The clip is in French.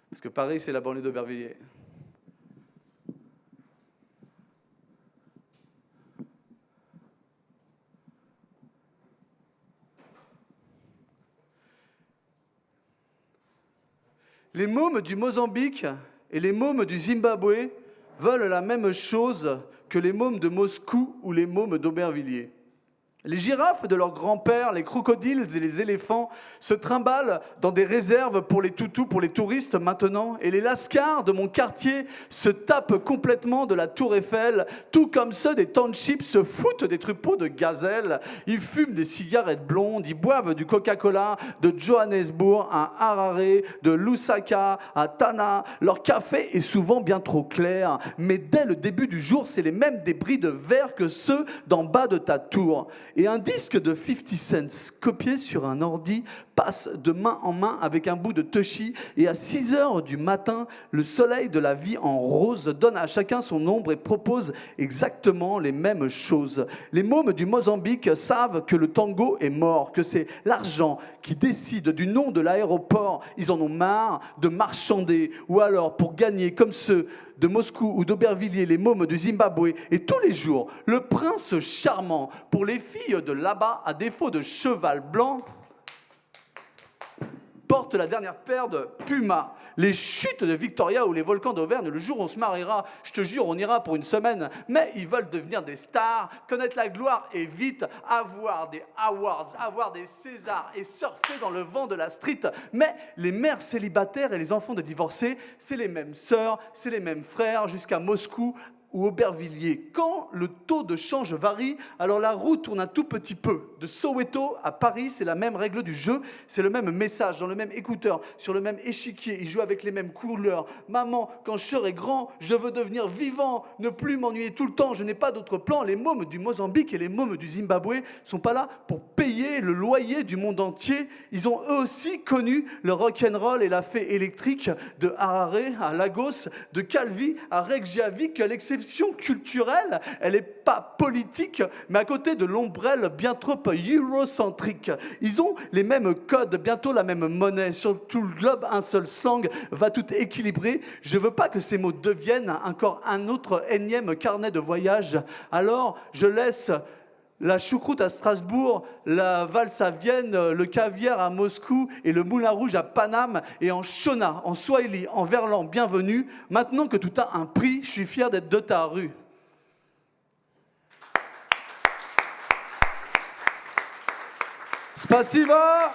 Parce que Paris, c'est la banlieue d'Aubervilliers. Les mômes du Mozambique et les mômes du Zimbabwe veulent la même chose que les mômes de Moscou ou les mômes d'Aubervilliers. Les girafes de leur grand-père, les crocodiles et les éléphants se trimballent dans des réserves pour les toutous, pour les touristes maintenant. Et les lascars de mon quartier se tapent complètement de la tour Eiffel, tout comme ceux des townships se foutent des troupeaux de gazelles. Ils fument des cigarettes blondes, ils boivent du Coca-Cola de Johannesburg à Harare, de Lusaka à Tana. Leur café est souvent bien trop clair, mais dès le début du jour, c'est les mêmes débris de verre que ceux d'en bas de ta tour. Et un disque de 50 cents copié sur un ordi passe de main en main avec un bout de Toshi. Et à 6 heures du matin, le soleil de la vie en rose donne à chacun son ombre et propose exactement les mêmes choses. Les mômes du Mozambique savent que le tango est mort, que c'est l'argent qui décide du nom de l'aéroport. Ils en ont marre de marchander. Ou alors, pour gagner comme ceux de Moscou ou d'Aubervilliers, les mômes du Zimbabwe, et tous les jours, le prince charmant, pour les filles de là-bas, à défaut de cheval blanc, porte la dernière paire de Puma. Les chutes de Victoria ou les volcans d'Auvergne, le jour où on se mariera, je te jure, on ira pour une semaine. Mais ils veulent devenir des stars, connaître la gloire et vite avoir des awards, avoir des Césars et surfer dans le vent de la street. Mais les mères célibataires et les enfants de divorcés, c'est les mêmes sœurs, c'est les mêmes frères jusqu'à Moscou ou Aubervilliers. Quand le taux de change varie, alors la roue tourne un tout petit peu. De Soweto à Paris, c'est la même règle du jeu, c'est le même message, dans le même écouteur, sur le même échiquier, ils jouent avec les mêmes couleurs. Maman, quand je serai grand, je veux devenir vivant, ne plus m'ennuyer tout le temps, je n'ai pas d'autre plan. Les mômes du Mozambique et les mômes du Zimbabwe sont pas là pour payer le loyer du monde entier. Ils ont eux aussi connu le rock'n'roll et la fée électrique de Harare à Lagos, de Calvi à Reykjavik. L'exception culturelle, elle n'est pas politique, mais à côté de l'ombrelle bien trop eurocentrique. Ils ont les mêmes codes, bientôt la même monnaie. Sur tout le globe, un seul slang va tout équilibrer. Je ne veux pas que ces mots deviennent encore un autre énième carnet de voyage. Alors, je laisse la choucroute à Strasbourg, la valse à Vienne, le caviar à Moscou et le moulin rouge à Paname et en Shona, en Swahili, en verlan, bienvenue. Maintenant que tout a un prix, je suis fier d'être de ta rue. Spasiba!